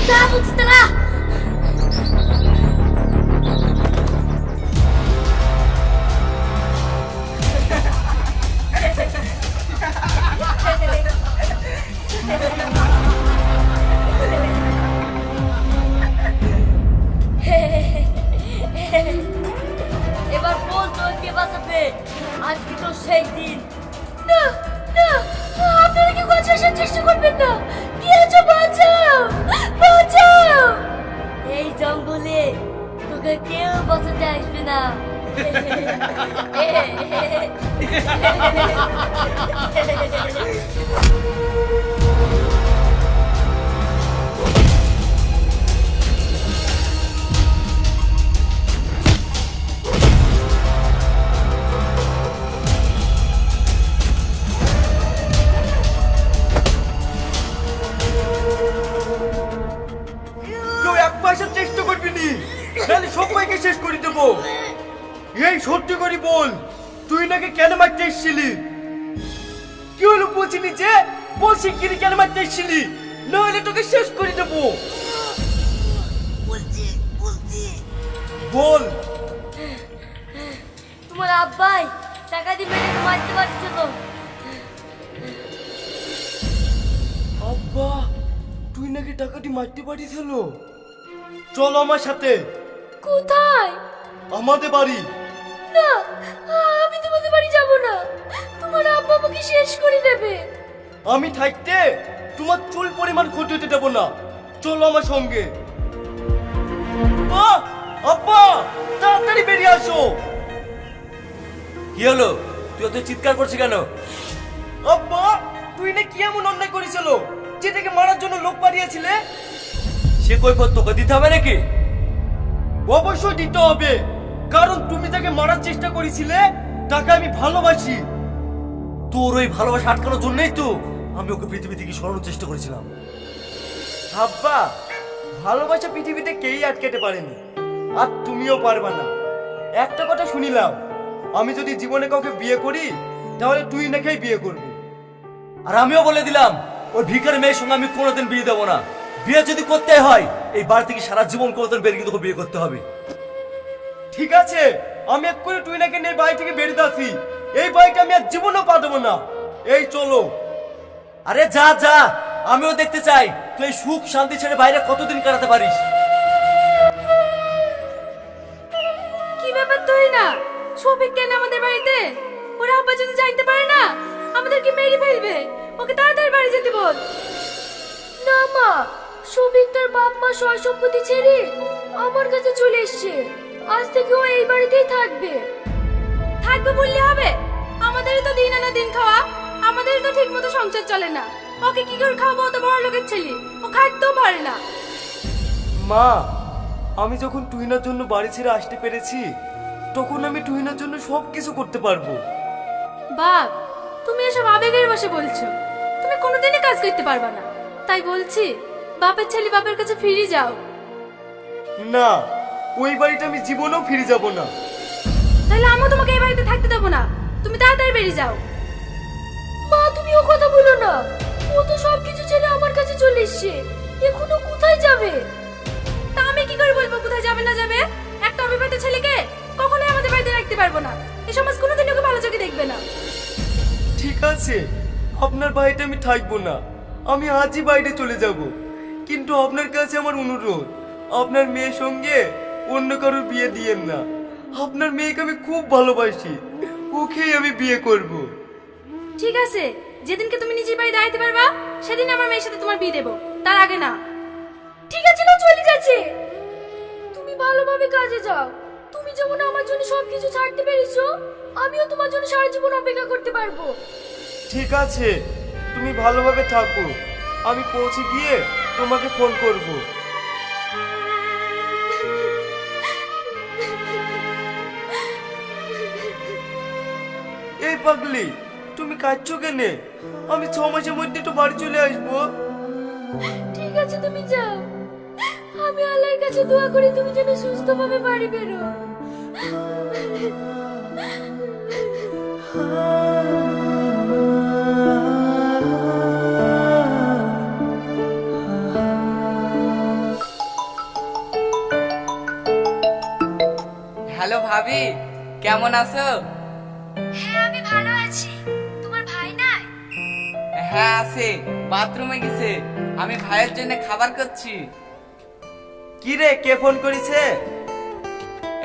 যা বলছি তারা। এবার বল তোর কে বাঁচাবে? আজকে তো সেই দিন। না না, আপনারা কি কথা আসার চেষ্টা করবেন না? কি আছো, বাঁচাও বাঁচাও। এই জঙ্গলে তোকে কেউ বাঁচাতে আসবে না। কেউ এক পয়সা চেষ্টা করবি নি, নাহলে সবাইকে শেষ করে দেবো। এই সত্যি করে বল, তুই নাকি কেন মারতে এসেছিলি? কি হলো বুঝিনি যে? বল শিগগিরি কেন মারতে এসেছিলি, নাহলে তোকে শেষ করে দেবো। বল। তোমার আব্বাই টাকা দিয়ে মেয়েটাকে মারতে পারছিল। আব্বা, তুই নাকি টাকাটি মারতে পারিছিল? চলো আমার সাথে। কোথায়? আমাদের বাড়ি। না, আমি তোমাদের বাড়ি যাব না। তোমার আব্বা আমাকে শেষ করে দেবে। আমি থাকতে তোমার চুল পরিমাণ ক্ষতি হতে দেবো না। চলো আমার সঙ্গে। মা, আব্বা, তাড়াতাড়ি বেরিয়ে আসো। কি হলো? তুই অত চিৎকার করছিস কেন? আব্বা, তুই না কি এমন অন্যায় করেছিল যেটাকে মারার জন্য লোক পাঠিয়েছিলে? সে কৈফিয়ত তোকে দিতে হবে নাকি? অবশ্যই দিতে হবে, কারণ তুমি তাকে মারার চেষ্টা করেছিলে। তাকে আমি ভালোবাসি। তোর ওই ভালোবাসা আটকানোর জন্যই তো আমি ওকে পৃথিবী থেকে সরানোর চেষ্টা করেছিলাম। আব্বা, ভালোবাসা পৃথিবীতে কেউই আটকাতে পারেনি, আর তুমিও পারবা না। একটা কথা শুনিলাম, আমি যদি জীবনে কাউকে বিয়ে করি তাহলে তুই নাকেই বিয়ে করবি। আর আমিও বলে দিলাম, ওই ভিখারি মেয়ের সঙ্গে আমি কোনোদিন বিয়ে দেবো না। বিয়ে যদি করতে হয় এই বাড়ি থেকে সারা জীবন কোনোদিন বেরিয়ে তোকে বিয়ে করতে হবে। ঠিক আছে, আমি এক্ষুনি তুই নাকি নিয়ে বাড়ি থেকে বেরিয়ে আসি। এই বাড়িটা আমি আর জীবনেও পা দেবো না। এই চলো। আরে যা যা, আমিও দেখতে চাই তুই এই সুখ শান্তি ছেড়ে বাইরে কতদিন কাটাতে পারিস। কি ব্যাপার তুই না? শফিক কেন আমাদের বাড়িতে? ওরা আব্বা যদি জানতে পারে না আমাদেরকে মেরে ফেলবে। ওকে তাড়াতাড়ি বাড়ি যেতে বল। না মা, শফিক তার বাপ মা সয় সম্পত্তি ছেড়ে আমার কাছে চলে এসেছে। আজ থেকে ও এই বাড়িতেই থাকবে। থাকবে বললে হবে? আমাদেরও তো দিন আনা দিন খাওয়া, আমাদের তো ঠিক মতো সংসার চলে না। ওকে কি করে খাওয়াবো? অত বড় লোকের ছেলে, ও খাইতেও পারে না। মা, আমি যখন টুইনার জন্য বাড়ি ছেড়ে আসতে পেরেছি তখন আমি টুইনার জন্য সব কিছু করতে পারবো। বাপ, তুমি এসব আবেগের বশে বলছো। তুমি কোনোদিনই কাজ করতে পারবে না। তাই বলছি, বাপের ছেলে বাপের কাছে ফিরে যাও। না, ওই বাড়িতে আমি জীবনেও ফিরে যাব না। তাহলে আমিও তোমাকে এই বাড়িতে থাকতে দেবো না। তুমি তাড়াতাড়ি বেরিয়ে যাও। মা, তুমি ও কথা বলো না। ও তো সবকিছু ছেড়ে আমার কাছে চলে এসেছে। এখনো কোথায় যাবে? তা আমি কি করে বলবো কোথায় যাবে না যাবে? একটা অবিবাহিত ছেলেকে কখনোই আমাদের বাড়িতে রাখতে পারবো না। এই সমাজ কোনোদিন ওকে ভালো চোখে দেখবে না। ঠিক আছে, আপনার বাড়িতে আমি থাকবো না। আমি আজই বাইরে চলে যাব। কিন্তু আপনার কাছে আমার অনুরোধ, আপনার মেয়ের সঙ্গে অন্য কারোর বিয়ে দিয়েন না। আপনার মেয়েকে আমি খুব ভালোবাসি, ওকেই আমি বিয়ে করব। ঠিক আছে, যেদিনকে তুমি নিজের বাড়ি দাঁড়াতে পারবা সেদিন আমার মেয়ের সাথে তোমার বিয়ে দেবো, তার আগে না। ঠিক আছে, না চলে যাচ্ছে। তুমি ভালোভাবে কাজে যাও। তুমি যেমন আমার জন্য সবকিছু ছাড়তে পেরেছো, আমিও তোমার জন্য সারা জীবন অপেক্ষা করতে পারবো। ঠিক আছে, তুমি ভালোভাবে থাকো। আমি পৌঁছে গিয়ে তোমাকে ফোন করব। এই পাগলি, তুমি কাঁদছো কেনে? আমি 6 মাসের মধ্যে তো বাড়ি চলে আসবো। ঠিক আছে, তুমি যাও। আমি আল্লাহর কাছে দোয়া করি তুমি যেন সুস্থভাবে বাড়ি বেরো। ভাবি কেমন আছো? হ্যাঁ আমি ভালো আছি। তোমার ভাই নাই? হ্যাঁ আছে, বাথরুমে গেছে। আমি ভাইয়ের জন্য খাবার করছি। কি রে, কে ফোন করেছে?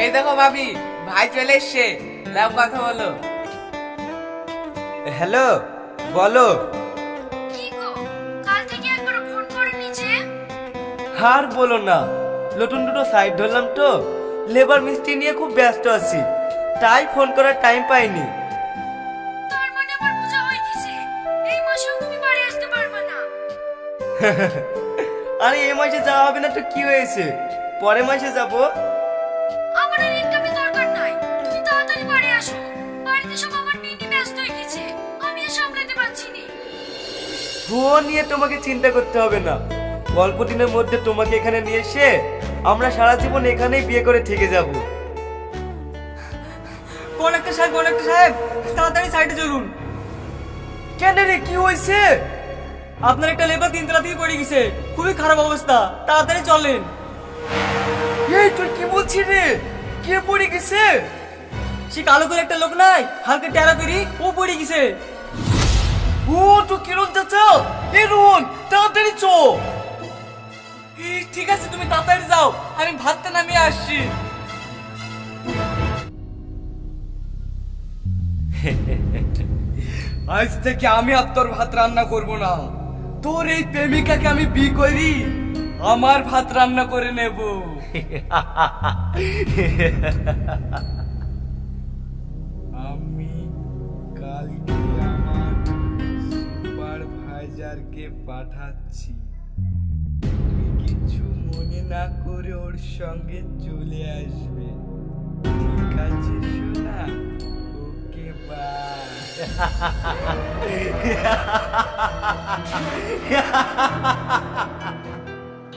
এই দেখো ভাবি, ভাই চলে এসছে। লাভ কথা বলো। হ্যালো, বলো। কি গো, কাল থেকে একবার ফোন করনি যে? আর বলো না, নতুন দুটো সাইড ধরলাম তো, লেবার মিস্ত্রি নিয়ে খুব ব্যস্ত আছি, তাই ফোন করার টাইম পাইনি। তার মানে আমার বোঝা হয়ে গেছে এই মাসেও তুমি বাড়ি আসতে পারবে না। আরে এই মাসে যাওয়া হবে না তো কি হয়েছে, পরের মাসে যাব। আমার আর ইনকামের দরকার নাই, তুমি তাড়াতাড়ি বাড়ি আসো। বাড়িতে সব আমার নিয়ে ব্যস্ত হয়ে গেছে, আমি আর সামলাতে পারছি না। ও নিয়ে তোমাকে চিন্তা করতে হবে না, অল্প দিনের মধ্যে তোমাকে এখানে নিয়ে এসে আমরা সারা জীবন এখানেই বিয়ে করে থেকে যাব। কনেক্টর সাহেব তাড়াতাড়ি সাইডে চলুন। কেন রে, কি হয়েছে? আপনার একটা লেবার 3 তলা থেকে পড়ে গেছে, খুবই খারাপ অবস্থা, তাড়াতাড়ি চলেন। এই তুই কি বলছিস রে, কে পড়ে গেছে? সে কালো করে একটা লোক নাই, হালকা টেরা করি, ও পড়ে গেছে। ও তো কিরণ চাচা, এ রোহন তাড়াতাড়ি চো। ঠিক আছে তুমি তাড়াতাড়ি যাও, আমি ভাতটা নামিয়ে আসছি। আজ থেকে আমি আর তোর ভাত রান্না করব না, তোর এই প্রেমিকাকে আমি বিয়ে করি, আমার ভাত রান্না করে নেব। আমি কালকে আমার সুপারভাইজারকে পাঠাচ্ছি, তুই কিছু মনে না করে ওর সঙ্গে চলে আসবে, ঠিক আছে সোনা? Okay bye.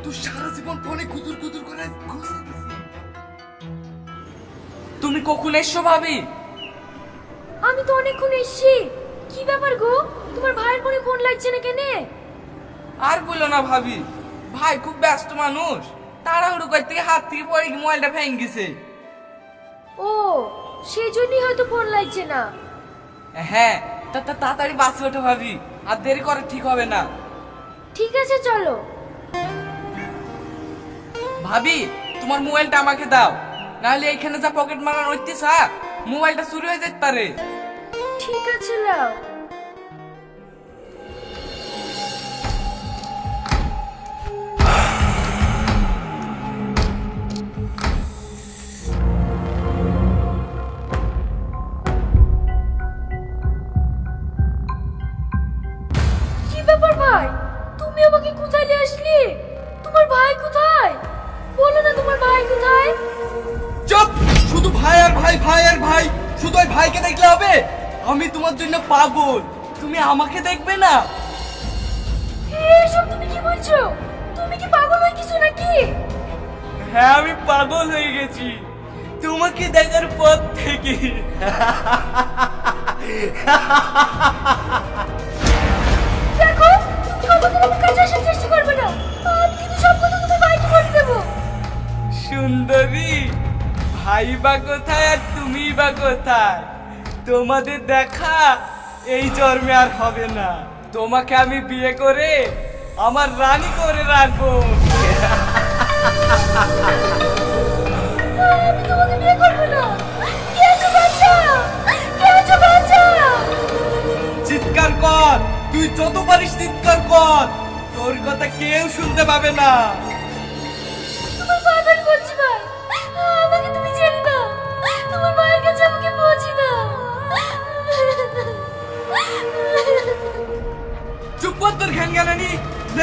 তুই সারা জীবন ফোনে কুতুর কুতুর করে ঘুষে দিছিস। তুমি কখন এসছো ভাবি? আমি তো অনেকক্ষণ এসেছি। কি ব্যাপার গো, তোমার ভাইয়ের ফোনে ফোন লাগছে না কেনে? আর বলো না ভাবি, ভাই খুব ব্যস্ত মানুষ, তাড়াহুড়ো করতে গিয়ে হাত থেকে পড়ে গিয়ে মোবাইলটা ভেঙে গেছে। ও, সেই জন্যই হয়তো ফোন লাগছে না। হ্যাঁ, তাড়াতাড়ি বাসে ওঠো ভাবি, আর দেরি করা ঠিক হবে না। ঠিক আছে চলো। ভাবি তোমার মোবাইলটা আমাকে দাও, নাহলে এখানে যা পকেট মারার হচ্ছে মোবাইলটা চুরি হয়ে যেতে পারে। ঠিক আছে লাও। কি ব্যাপার ভাই, তুমি আমাকে কোথায় নিয়ে আসলে? তোমার ভাই কোথায়? বলো না তোমার ভাই কোথায়? চুপ! শুধু ভাই আর ভাই, ভাই আর ভাই, শুধু ওই ভাইকে দেখলে হবে? আমি তোমার জন্য পাগল, তুমি আমাকে দেখবে না? এসব তুমি কি বলছো? তুমি কি পাগল হয়ে গেছো নাকি? হ্যাঁ আমি পাগল হয়ে গেছি তোমাকে দেখার পর থেকে। দেখো, তুমি কখনো আমার কাছে আসার চেষ্টা করবে না, আমি কিন্তু সব কথা তোমার ভাইকে বলে দেবো। সুন্দরী, ভাই বা কোথায় আর তুমি বা কোথায়? তোমাদের দেখা এই জন্মে আর হবে না, তোমাকে আমি বিয়ে করে আমার রানী করে রাখবো। আমি তোমাকে বিয়ে করবো না। কে আছো বাচ্চা? কে আছো বাচ্চা? চিৎকার কর, তুই যত পারিস চিৎকার কর, তোর কথা কেউ শুনতে পাবে না। তোমার পাগল বলছি ভাই, আমাকে তুমি ছেড়ে দাও। তোমার মায়ের কাছে আমাকে পৌঁছে দাও। চুপ কর তোর ঘ্যানঘ্যানানি,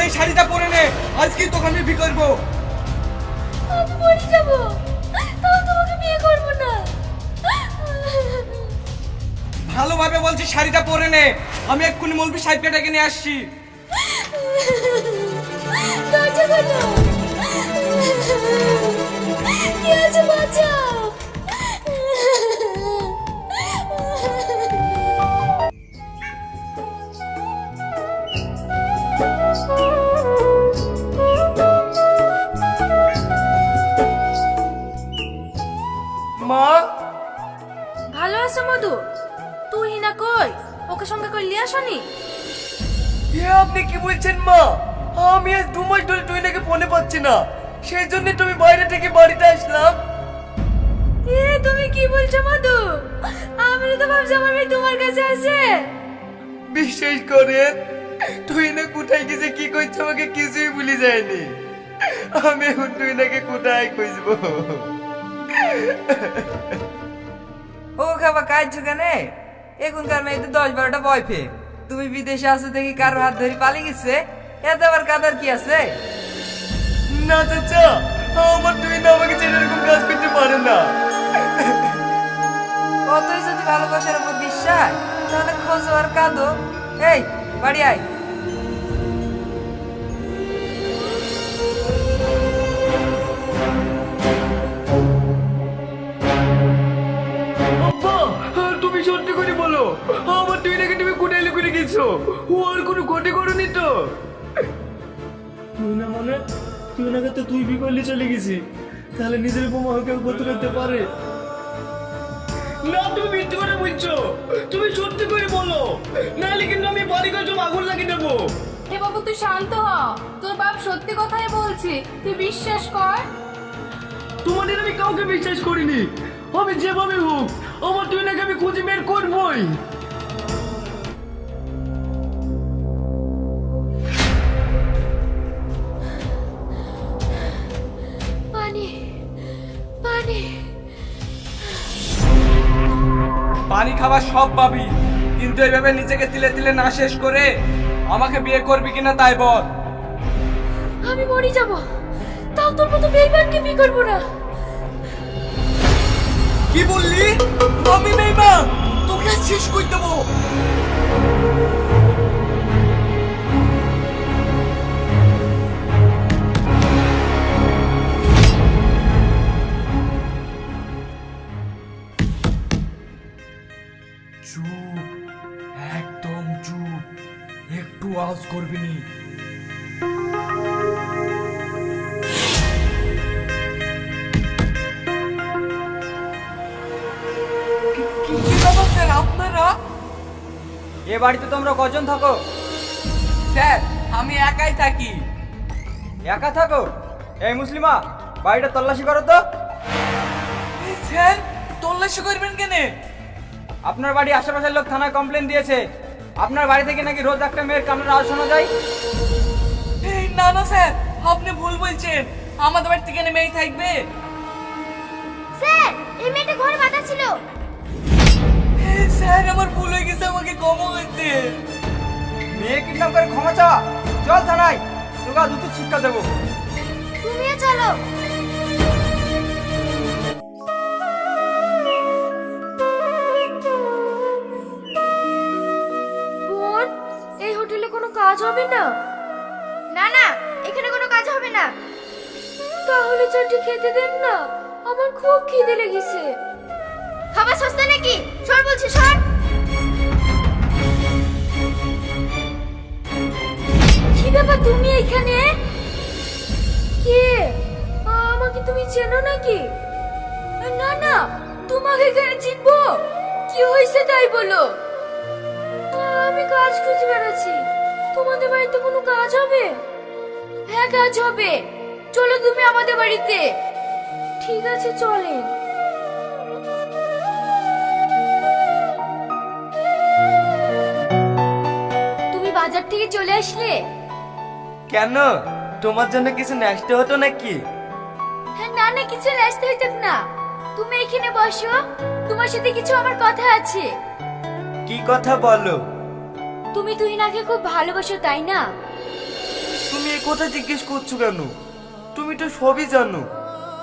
এই শাড়িটা পরে নে, আজকেই তোকে আমি বিয়ে করবো। আমি মরে যাবো, তাও তোমাকে বিয়ে করবো না। ভালোভাবে বলছি শাড়িটা পরে নে, আমি এক্ষুনি মৌলবি সাহেবকে ডেকে নিয়ে আসছি। দরজা খোলো। কে আছে বাঁচাও। মা, মধু তুই না কই ওকে সঙ্গে করে লিয়ে আসনি? এ আপনি কি বলছেন মা? আমি আজ 2 মাস ধরে টুইনাকে ফোনে পাচ্ছি না, সেই জন্য তুমি বাইরে থেকে বাড়িতে আসলাম। এ তুমি কি বলছো মধু? আমি তো ভাবছি আমার মেয়ে তোমার কাছে আছে। বিশ্বাস করেন, টুইনা কোথায় গেছে কি করছে আমাকে কিছুই ভুলে যায়নি। আমি এখন টুইনাকে কোথায় খুঁজবো? ও খাবা কাজ কেনে? এখনকার মেয়েদের 10-12টা বয়ফ্রেন্ড। তুমি বিদেশে আছো দেখি কারোর হাত ধরে পালিয়ে গেছে, এত আবার কাদার কি আছে? না চাচা, আমার টুইনা আমাকে ছেড়ে এরকম কাজ করতে পারে না। কতই যদি ভালোবাসার উপর বিশ্বাস, তাহলে খোঁজো আর কাঁদো। এই বাড়ি আয়। আব্বা, তুমি সত্যি করে বলো, আমার টুইনাকে তুমি কোথায় লুকিয়ে গেছো? ও আর কোনো ক্ষতি করনি তো? তুই না মানে তুই নাকি তো তুই বিকল্লি চলে গেছি, তাহলে নিজের বোমা কেউ করতে করতে পারে না, তুমি মিথ্যে কথা বলছো। তুমি সত্যি করে বলো, নাহলে কিন্তু আমি বাড়ি ঘর সব আগুন লাগিয়ে দেবো। হে বাবু তুই শান্ত হ, তোর বাপ সত্যি কথাই বলছি, তুই বিশ্বাস কর। তোমাদের আমি কাউকে বিশ্বাস করিনি। আমি যেভাবে হোক আমার টুইনাকে আমি খুঁজে বের করবই। পানি পানি পানি খাবার সব পাবি, কিন্তু এইভাবে নিজেকে তিলে তিলে না শেষ করে আমাকে বিয়ে করবি কিনা তাই বল। আমি মরে যাব, তাও তোর মতো বেইমানকে বিয়ে করবো না। কি বললি? আমি মেয়েমা তোকে শেষ করে দেবো। চুপ, একদম চুপ, একটু আওয়াজ করবি নি। কি ব্যাপার স্যার আপনারা? এ বাড়িতে তোমরা কজন থাকো? স্যার আমি একাই থাকি। একা থাকো? এই মুসলিমা, বাড়িটা তল্লাশি করো তো। স্যার তল্লাশি করবেন কেন? আপনার বাড়ি আশেপাশের লোক থানায় কমপ্লেন দিয়েছে, আপনার বাড়ি থেকে নাকি রোজ একটা মেয়ের কান্নার আওয়াজ শোনা যায়। এই না না স্যার, আপনি ভুল বলছেন। আমাদের বাড়ি থেকে মেয়ে থাকবে? স্যার এই মেয়েটা ঘরে বাঁধা ছিল। স্যার আমার ভুল হয়ে গেছে, আমাকে ক্ষমা করতে। মেয়ে কিডন্যাপ করে ক্ষমা চাওয়া? চল থানায়, তোকে দুটো শিক্ষা দেবো। তুমিও চলো। বোন, এই হোটেলে কোনো কাজ হবে না? না না, এখানে কোনো কাজ হবে না। তাহলে চারটি খেতে দেন না, আমার খুব খিদে লেগেছে। খাবার সস্তা নাকি? সর বলছি, সর। কি ব্যাপার তুমি এখানে? কে? আমাকে তুমি চেনো নাকি? না না, তোমাকে এখানে চিনবো? কি হয়েছে তাই বলো। আমি কাজ খুঁজে বেড়াচ্ছি, তোমাদের বাড়িতে কোনো কাজ হবে? হ্যাঁ কাজ হবে, চলো তুমি আমাদের বাড়িতে। ঠিক আছে চলেন। তুমি বাজার থেকে চলে আসলে? কেন, তোমার জন্য কিছু নেক্সট হতো নাকি? হ্যাঁ না না, কিছু আসতে হইতো না। তুমি এখানে বসো, তোমার সাথে কিছু আমার কথা আছে। কি কথা বলো? তুমি তুহিনাকে খুব ভালোবাসো তাই না? তুমি এই কথা জিজ্ঞেস করছো কেন? তুমি তো সবই জানো,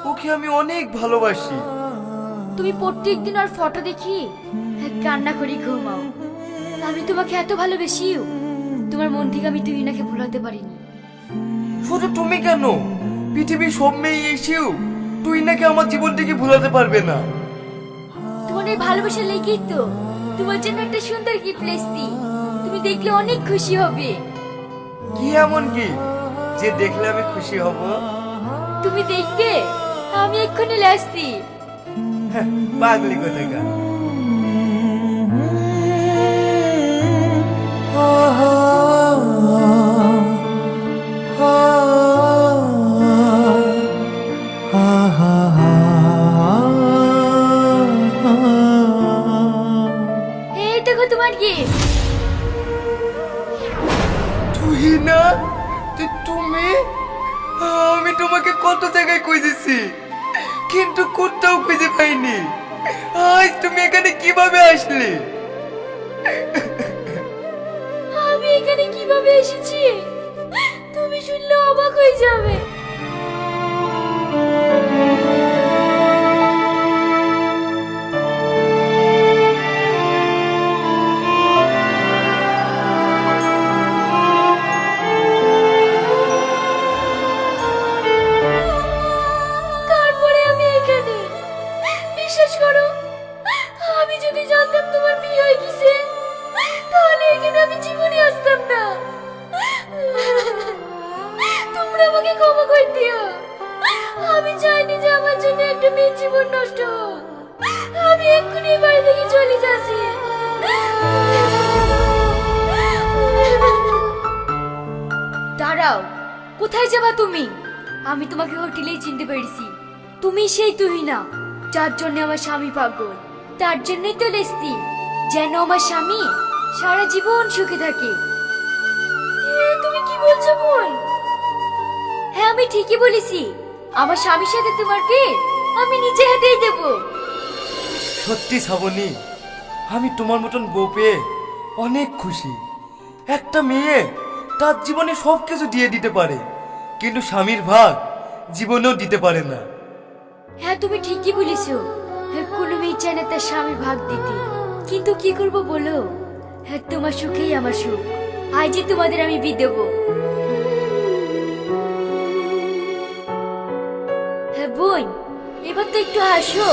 ওকে আমি অনেক ভালোবাসি। তুমি প্রত্যেকদিন ওর ফটো দেখি কান্না করি ঘুমাও। আমি তোমাকে এত ভালোবাসিও, তোমার মন থেকে আমি তুহিনাকে ভুলাতে পারিনি। শুধু তুমি কেন, পৃথিবীর সব মেয়ে এসেও তুই নাকি আমার জীবন থেকে ভুলাতে পারবে না। তোমার এই ভালোবাসা লেগেই তো তোমার জন্য একটা সুন্দর গিফট লেসছি, তুমি দেখলে অনেক খুশি হবে। কি এমন কি যে দেখলে আমি খুশি হব? তুমি দেখবে আমি এক্ষুনি লেসছি। পাগলি কোথাকার। তুহিনা, তুমি? আমি তোমাকে কত জায়গায় খুঁজেছি কিন্তু কোথাও খুঁজে পাইনি। আজ তুমি এখানে কিভাবে আসলে? আমি এখানে কিভাবে এসেছি তুমি শুনলে অবাক হয়ে যাবে। তারপরে আমি এখানে, বিশ্বাস করো আমি যদি জানতাম তোমার বিয়ে হয়ে গেছে তাহলে এখানে আমি জীবনে আসতাম না। তোমরা আমাকে ক্ষমা করে দিও, আমি চাইনি যে আমার জন্য একটা মেয়ের জীবন নষ্ট হোক। আমি এক্ষুনি এই বাড়ি থেকে চলে যাচ্ছি। দাঁড়াও, কোথায় যাবা তুমি? আমি তোমাকে হোটেলেই চিনতে পেরেছি। তুমি সেই তুহিনা যার জন্য আমার স্বামী পাগল। তার জন্যই তো লেসতি, যেন আমার স্বামী সারা জীবন সুখে থাকে। তুমি কি বলছো বোন? হ্যাঁ আমি ঠিকই বলেছি, আমার স্বামীর সাথে তোমার বিয়ে আমি নিজে হাতেই দেব। সত্যি শ্রাবণী, আমি তোমার মতন বউ পেয়ে অনেক খুশি। একটা মেয়ে তার জীবনে সব কিছু দিয়ে দিতে পারে, কিন্তু স্বামীর ভাগ জীবনেও দিতে পারে না। হ্যাঁ তুমি ঠিকই বলেছো, কোনো মেয়ে চায় না তার স্বামীর ভাগ দিতে, কিন্তু কি করব বলো? হ্যাঁ তোমার সুখেই আমার সুখ। আজই তোমাদের আমি বিয়ে দেবো। হ্যাঁ বোন, এবার তো একটু হাসো।